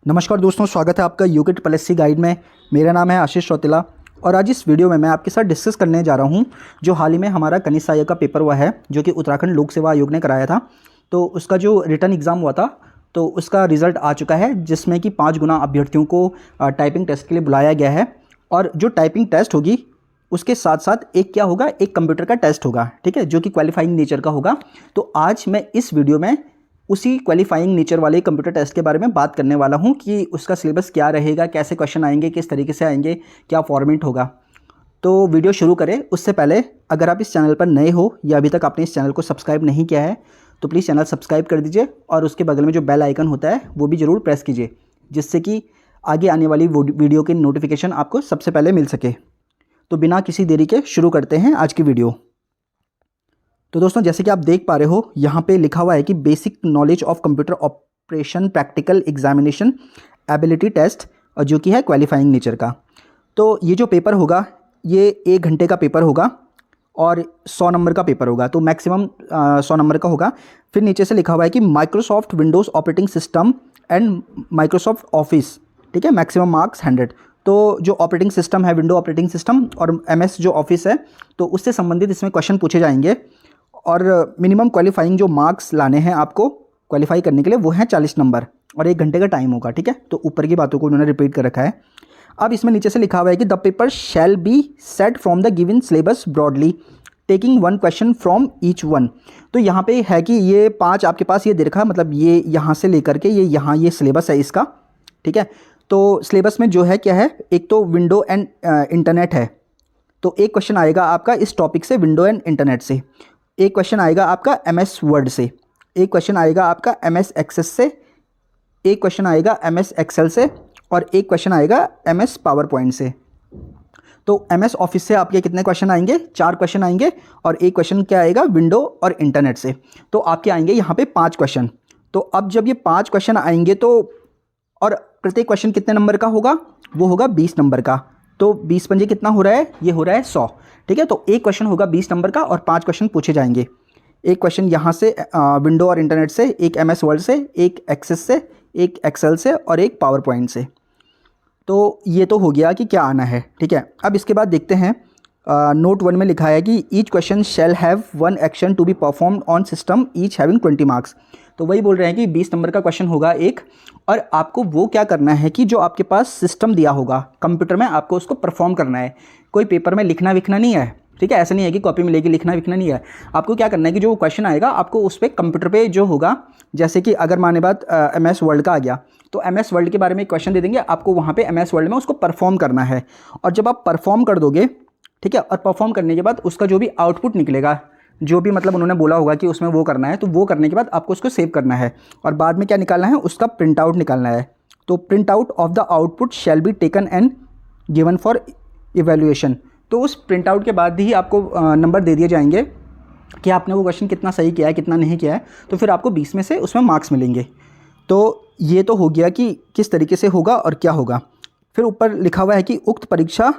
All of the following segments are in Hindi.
नमस्कार दोस्तों, स्वागत है आपका यूके पॉलिसी गाइड में। मेरा नाम है आशीष चौतिला और आज इस वीडियो में मैं आपके साथ डिस्कस करने जा रहा हूं जो हाल ही में हमारा कनिष्ठ सहायक का पेपर हुआ है जो कि उत्तराखंड लोक सेवा आयोग ने कराया था। तो उसका जो रिटर्न एग्ज़ाम हुआ था तो उसका रिज़ल्ट आ चुका है, जिसमें कि 5 गुना अभ्यर्थियों को टाइपिंग टेस्ट के लिए बुलाया गया है। और जो टाइपिंग टेस्ट होगी उसके साथ साथ एक क्या होगा, एक कंप्यूटर का टेस्ट होगा, ठीक है, जो कि क्वालिफाइंग नेचर का होगा। तो आज मैं इस वीडियो में उसी क्वालिफाइंग नेचर वाले कंप्यूटर टेस्ट के बारे में बात करने वाला हूं कि उसका सिलेबस क्या रहेगा, कैसे क्वेश्चन आएंगे, किस तरीके से आएंगे, क्या फॉर्मेट होगा। तो वीडियो शुरू करें उससे पहले अगर आप इस चैनल पर नए हो या अभी तक आपने इस चैनल को सब्सक्राइब नहीं किया है तो प्लीज़ चैनल सब्सक्राइब कर दीजिए और उसके बगल में जो बेल आइकन होता है वो भी ज़रूर प्रेस कीजिए, जिससे कि आगे आने वाली वीडियो की नोटिफिकेशन आपको सबसे पहले मिल सके। तो बिना किसी देरी के शुरू करते हैं आज की वीडियो। तो दोस्तों, जैसे कि आप देख पा रहे हो यहाँ पे लिखा हुआ है कि basic knowledge of computer operation practical examination ability test, और जो कि है क्वालिफाइंग नेचर का। तो ये जो पेपर होगा ये 1 घंटे का पेपर होगा और 100 नंबर का पेपर होगा, तो मैक्सिमम 100 नंबर का होगा। फिर नीचे से लिखा हुआ है कि Microsoft Windows operating system and Microsoft office, ठीक है, मैक्सिमम मार्क्स 100। तो जो ऑपरेटिंग सिस्टम है विंडो ऑपरेटिंग सिस्टम और MS जो ऑफिस है तो उससे संबंधित इसमें क्वेश्चन पूछे जाएंगे। और मिनिमम क्वालिफाइंग जो मार्क्स लाने हैं आपको क्वालिफाई करने के लिए वो हैं 40 नंबर और 1 घंटे का टाइम होगा, ठीक है। तो ऊपर की बातों को उन्होंने रिपीट कर रखा है। अब इसमें नीचे से लिखा हुआ है कि the paper shall be set from the given syllabus broadly taking 1 question from each one. तो यहाँ पे है कि ये 5 आपके पास ये दे रखा, मतलब ये यहाँ से लेकर के ये यहाँ ये सिलेबस है इसका, ठीक है। तो सिलेबस में जो है क्या है, एक तो विंडो एंड इंटरनेट है, तो एक क्वेश्चन आएगा आपका इस टॉपिक से, विंडो एंड इंटरनेट से। एक क्वेश्चन आएगा आपका MS वर्ड से, एक क्वेश्चन आएगा आपका MS एक्सेस से, एक क्वेश्चन आएगा MS एक्सेल से और एक क्वेश्चन आएगा MS पावर पॉइंट से। तो MS ऑफिस से आपके कितने क्वेश्चन आएंगे, 4 क्वेश्चन आएंगे और एक क्वेश्चन क्या आएगा विंडो और इंटरनेट से। तो आपके आएंगे यहाँ पे 5 क्वेश्चन। तो अब जब ये 5 क्वेश्चन आएंगे तो और प्रत्येक क्वेश्चन कितने नंबर का होगा, वो होगा 20 नंबर का। तो 20 पंजे कितना हो रहा है, ये हो रहा है 100, ठीक है। तो एक क्वेश्चन होगा 20 नंबर का और 5 क्वेश्चन पूछे जाएंगे। एक क्वेश्चन यहाँ से विंडो और इंटरनेट से, एक MS वर्ड से, एक एक्सेस से, एक एक्सेल से और एक पावर पॉइंट से। तो ये तो हो गया कि क्या आना है, ठीक है। अब इसके बाद देखते हैं नोट 1 में लिखा है कि each question shall have 1 action to be performed on system each having 20 marks. तो वही बोल रहे हैं कि 20 नंबर का क्वेश्चन होगा एक, और आपको वो क्या करना है कि जो आपके पास सिस्टम दिया होगा कंप्यूटर में आपको उसको परफॉर्म करना है। कोई पेपर में लिखना विखना नहीं है, ठीक है, ऐसा नहीं है कि कॉपी में लेके लिखना विखना नहीं है। आपको क्या करना है कि जो क्वेश्चन आएगा आपको उस पर कंप्यूटर पे जो होगा, जैसे कि अगर माने बात MS वर्ड का आ गया तो MS वर्ड के बारे में क्वेश्चन दे देंगे आपको, वहाँ पे MS वर्ड में उसको परफॉर्म करना है। और जब आप परफॉर्म कर दोगे, ठीक है, और परफॉर्म करने के बाद उसका जो भी आउटपुट निकलेगा, जो भी मतलब उन्होंने बोला होगा कि उसमें वो करना है, तो वो करने के बाद आपको उसको सेव करना है और बाद में क्या निकालना है, उसका प्रिंट आउट निकालना है। तो print out of the output shall be taken and given for evaluation. तो उस प्रिंट आउट के बाद ही आपको नंबर दे दिए जाएंगे कि आपने वो क्वेश्चन कितना सही किया है, कितना नहीं किया है। तो फिर आपको 20 में से उसमें मार्क्स मिलेंगे। तो ये तो हो गया कि किस तरीके से होगा और क्या होगा। फिर ऊपर लिखा हुआ है कि उक्त परीक्षा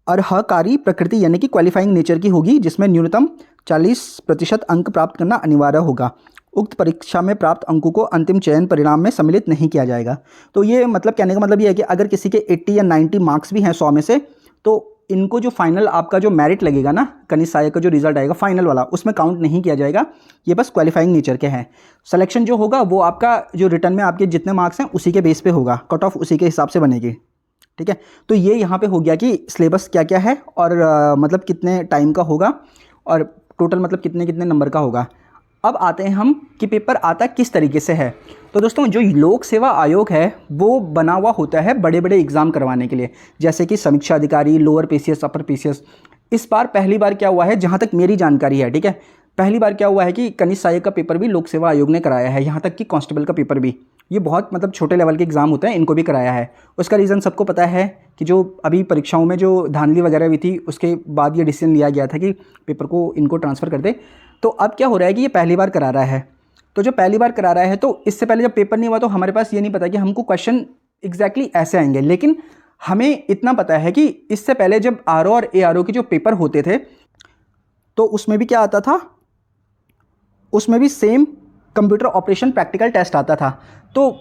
अर्हकारी प्रकृति यानी कि क्वालिफाइंग नेचर की होगी, जिसमें न्यूनतम 40% अंक प्राप्त करना अनिवार्य होगा। उक्त परीक्षा में प्राप्त अंकों को अंतिम चयन परिणाम में सम्मिलित नहीं किया जाएगा। तो ये मतलब कहने का मतलब ये है कि अगर किसी के 80 या 90 मार्क्स भी हैं 100 में से, तो इनको जो फाइनल आपका जो मेरिट लगेगा ना, कनिष्ठ सहायक का जो रिजल्ट आएगा फाइनल वाला, उसमें काउंट नहीं किया जाएगा। ये बस क्वालिफाइंग नेचर के हैं। सिलेक्शन जो होगा वो आपका जो रिटर्न में आपके जितने मार्क्स हैं उसी के बेस पे होगा, कट ऑफ उसी के हिसाब से बनेगी, ठीक है। तो ये यहाँ पे हो गया कि सिलेबस क्या क्या है और मतलब कितने टाइम का होगा और टोटल मतलब कितने कितने नंबर का होगा। अब आते हैं हम कि पेपर आता किस तरीके से है। तो दोस्तों, जो लोक सेवा आयोग है वो बना हुआ होता है बड़े बड़े एग्ज़ाम करवाने के लिए, जैसे कि समीक्षा अधिकारी, लोअर PCS, अपर PCS। इस बार पहली बार क्या हुआ है, जहाँ तक मेरी जानकारी है, ठीक है, पहली बार क्या हुआ है कि कनिष्ठ सहायक का पेपर भी लोक सेवा आयोग ने कराया है, यहाँ तक कि कांस्टेबल का पेपर भी। ये बहुत मतलब छोटे लेवल के एग्ज़ाम होते हैं, इनको भी कराया है। उसका रीज़न सबको पता है कि जो अभी परीक्षाओं में जो धांधली वगैरह हुई थी उसके बाद ये डिसीजन लिया गया था कि पेपर को इनको ट्रांसफ़र कर दे। तो अब क्या हो रहा है कि ये पहली बार करा रहा है। तो जो पहली बार करा रहा है तो इससे पहले जब पेपर नहीं हुआ तो हमारे पास ये नहीं पता कि हमको क्वेश्चन एग्जैक्टली ऐसे आएंगे, लेकिन हमें इतना पता है कि इससे पहले जब RO और ARO के जो पेपर होते थे तो उसमें भी क्या आता था, उसमें भी same computer operation practical test आता था। तो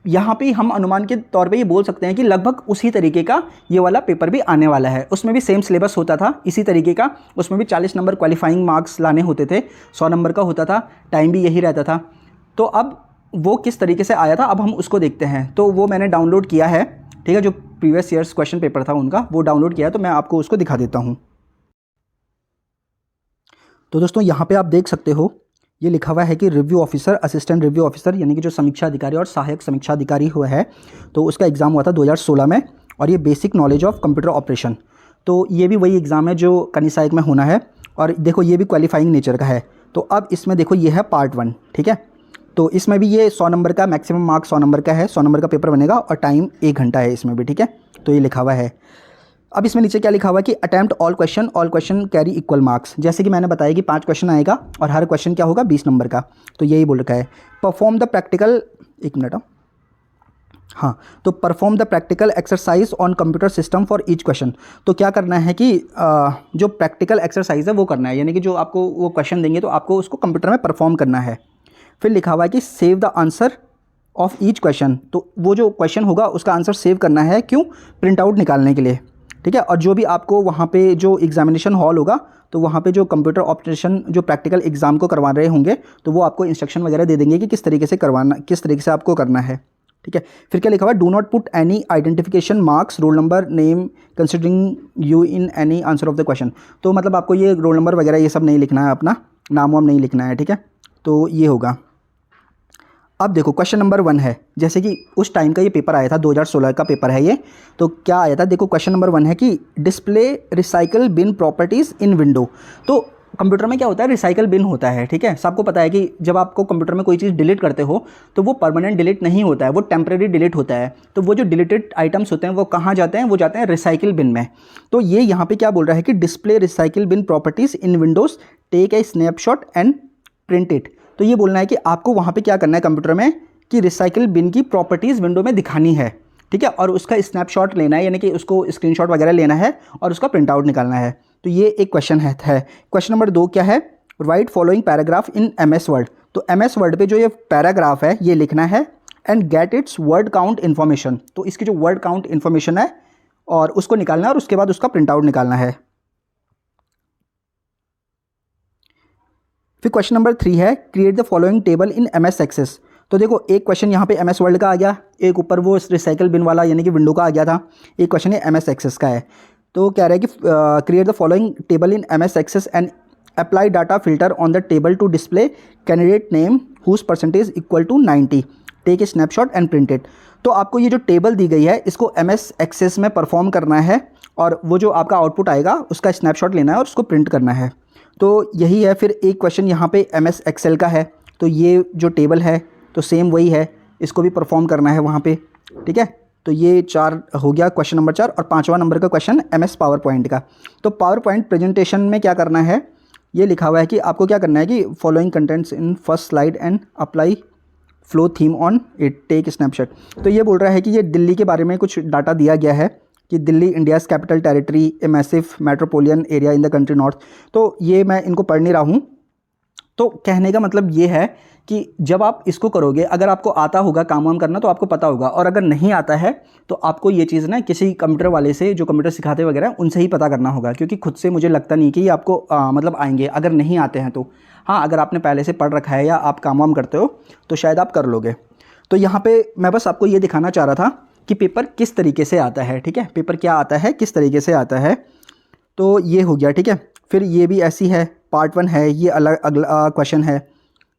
यहाँ पे हम अनुमान के तौर पे ये बोल सकते हैं कि लगभग उसी तरीके का ये वाला पेपर भी आने वाला है। उसमें भी सेम सिलेबस होता था इसी तरीके का, उसमें भी 40 नंबर क्वालिफाइंग मार्क्स लाने होते थे, 100 नंबर का होता था, टाइम भी यही रहता था। तो अब वो किस तरीके से आया था अब हम उसको देखते हैं। तो वो मैंने डाउनलोड किया है, ठीक है, जो प्रीवियस ईयर्स क्वेश्चन पेपर था उनका वो डाउनलोड किया है, तो मैं आपको उसको दिखा देता हूँ। तो दोस्तों यहाँ पे आप देख सकते हो ये लिखा हुआ है कि review officer, assistant review officer यानी कि जो समीक्षा अधिकारी और सहायक समीक्षा अधिकारी हुआ है, तो उसका एग्ज़ाम हुआ था 2016 में, और ये basic knowledge of computer operation. तो ये भी वही एग्ज़ाम है जो कनिसाइक में होना है, और देखो ये भी क्वालिफाइंग नेचर का है। तो अब इसमें देखो ये है पार्ट 1, ठीक है। तो इसमें भी ये 100 नंबर का मैक्सिमम मार्क्स 100 नंबर का है, 100 नंबर का पेपर बनेगा, और टाइम 1 घंटा है इसमें भी, ठीक है। तो ये लिखा हुआ है। अब इसमें नीचे क्या लिखा हुआ है कि attempt all question carry equal marks. जैसे कि मैंने बताया कि 5 क्वेश्चन आएगा और हर क्वेश्चन क्या होगा 20 नंबर का, तो यही बोल रखा है। परफॉर्म द प्रैक्टिकल, एक मिनट, हाँ, तो perform the practical exercise on computer system for each question. तो क्या करना है कि जो प्रैक्टिकल एक्सरसाइज है वो करना है, यानी कि जो आपको वो क्वेश्चन देंगे तो आपको उसको कंप्यूटर में परफॉर्म करना है। फिर लिखा हुआ है कि save the answer of each question. तो वो जो क्वेश्चन होगा उसका आंसर सेव करना है, क्यों? प्रिंट आउट निकालने के लिए, ठीक है। और जो भी आपको वहाँ पे जो एग्जामिनेशन हॉल होगा तो वहाँ पे जो कंप्यूटर ऑपरेशन जो प्रैक्टिकल एग्ज़ाम को करवा रहे होंगे तो वो आपको इंस्ट्रक्शन वगैरह दे देंगे कि किस तरीके से करवाना, किस तरीके से आपको करना है, ठीक है। फिर क्या लिखा हुआ है, do not put any identification marks, roll number, name considering you in any answer of the question. तो मतलब आपको ये रोल नंबर वगैरह ये सब नहीं लिखना है, अपना नाम वाम नहीं लिखना है, ठीक है। तो ये होगा। अब देखो क्वेश्चन नंबर 1 है, जैसे कि उस टाइम का ये पेपर आया था, 2016 का पेपर है ये। तो क्या आया था, देखो क्वेश्चन नंबर 1 है कि display recycle bin properties in window. तो कंप्यूटर में क्या होता है, रिसाइकल बिन होता है, ठीक है। सबको पता है कि जब आपको कंप्यूटर में कोई चीज़ डिलीट करते हो तो वो परमानेंट डिलीट नहीं होता है, वो टेम्परेरी डिलीट होता है। तो वो जो डिलीटेड आइटम्स होते हैं वो कहाँ जाते हैं, वो जाते हैं रिसाइकिल बिन में। तो ये यहाँ पे क्या बोल रहा है कि display recycle bin properties in Windows, take a snapshot and print it. तो ये बोलना है कि आपको वहाँ पे क्या करना है कंप्यूटर में कि रिसाइकिल बिन की प्रॉपर्टीज़ विंडो में दिखानी है, ठीक है, और उसका स्नैपशॉट लेना है, यानी कि उसको स्क्रीनशॉट वगैरह लेना है और उसका प्रिंट आउट निकालना है। तो ये एक क्वेश्चन है। क्वेश्चन नंबर 2 क्या है, write following paragraph in MS Word. तो MS वर्ड पे जो ये पैराग्राफ है ये लिखना है, and get its word count information. तो इसकी जो वर्ड काउंट इन्फॉर्मेशन है और उसको निकालना है और उसके बाद उसका प्रिंट आउट निकालना है। फिर क्वेश्चन नंबर 3 है, create the following table in MS Access. तो देखो एक क्वेश्चन यहाँ पे MS वर्ल्ड का आ गया, एक ऊपर वो रिसाइकल बिन वाला यानी कि विंडो का आ गया था, एक क्वेश्चन है MS एक्सेस का है। तो कह रहा है कि create the following table in MS access and apply data filter on the table to display candidate name whose percentage equal to 90, take a snapshot and print it. तो आपको ये जो टेबल दी गई है इसको MS एक्सेस में परफॉर्म करना है, और वो जो आपका आउटपुट आएगा उसका स्नैपशॉट लेना है और उसको प्रिंट करना है। तो यही है। फिर एक क्वेश्चन यहाँ पे MS एक्सेल का है, तो ये जो टेबल है तो सेम वही है, इसको भी परफॉर्म करना है वहाँ पे, ठीक है। तो ये 4 हो गया क्वेश्चन नंबर 4। और 5वां नंबर का क्वेश्चन MS पावर पॉइंट का। तो पावर पॉइंट प्रेजेंटेशन में क्या करना है, ये लिखा हुआ है कि आपको क्या करना है कि following contents in first slide and apply flow theme on it, take snapshot. तो ये बोल रहा है कि ये दिल्ली के बारे में कुछ डाटा दिया गया है कि Delhi India's capital territory, a massive metropolitan area in the country north. तो ये मैं इनको पढ़ नहीं रहा हूँ। तो कहने का मतलब ये है कि जब आप इसको करोगे, अगर आपको आता होगा काम वाम करना तो आपको पता होगा, और अगर नहीं आता है तो आपको ये चीज़ ना किसी कंप्यूटर वाले से जो कंप्यूटर सिखाते वगैरह उनसे ही पता करना होगा, क्योंकि खुद से मुझे लगता नहीं कि ये आपको मतलब आएंगे अगर नहीं आते हैं तो। हाँ, अगर आपने पहले से पढ़ रखा है या आप काम वाम करते हो तो शायद आप कर लोगे। तो यहाँ पे मैं बस आपको ये दिखाना चाह रहा था कि पेपर किस तरीके से आता है, ठीक है, पेपर क्या आता है, किस तरीके से आता है। तो ये हो गया, ठीक है। फिर ये भी ऐसी है, पार्ट 1 है, ये अलग अगला क्वेश्चन है,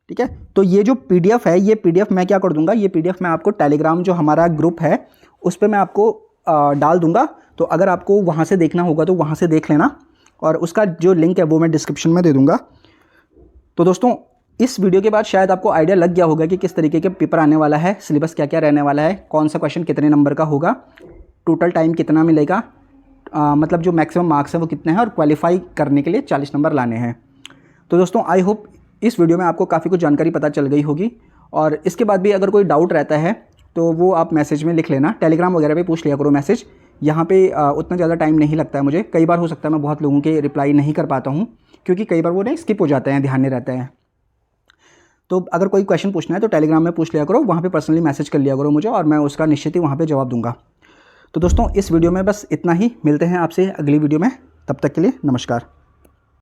ठीक है। तो ये जो PDF है, ये PDF मैं क्या कर दूंगा, ये PDF मैं आपको टेलीग्राम जो हमारा ग्रुप है उस पर मैं आपको डाल दूंगा। तो अगर आपको वहाँ से देखना होगा तो वहाँ से देख लेना, और उसका जो लिंक है वो मैं डिस्क्रिप्शन में दे दूँगा। तो दोस्तों इस वीडियो के बाद शायद आपको आइडिया लग गया होगा कि किस तरीके के पेपर आने वाला है, सिलेबस क्या क्या रहने वाला है, कौन सा क्वेश्चन कितने नंबर का होगा, टोटल टाइम कितना मिलेगा, मतलब जो मैक्सिमम मार्क्स हैं वो कितने हैं, और क्वालिफाई करने के लिए 40 नंबर लाने हैं। तो दोस्तों आई होप इस वीडियो में आपको काफ़ी कुछ जानकारी पता चल गई होगी, और इसके बाद भी अगर कोई डाउट रहता है तो वो आप मैसेज में लिख लेना, टेलीग्राम वगैरह पे पूछ लिया करो मैसेज। यहाँ पे उतना ज़्यादा टाइम नहीं लगता है मुझे, कई बार हो सकता है मैं बहुत लोगों के रिप्लाई नहीं कर पाता हूँ, क्योंकि कई बार वो ना स्किप हो जाते हैं, ध्यान नहीं रहता है। तो अगर कोई क्वेश्चन पूछना है तो टेलीग्राम में पूछ लिया करो, वहाँ पे पर्सनली मैसेज कर लिया करो मुझे और मैं उसका निश्चित ही वहाँ पे जवाब दूंगा। तो दोस्तों इस वीडियो में बस इतना ही, मिलते हैं आपसे अगली वीडियो में, तब तक के लिए नमस्कार।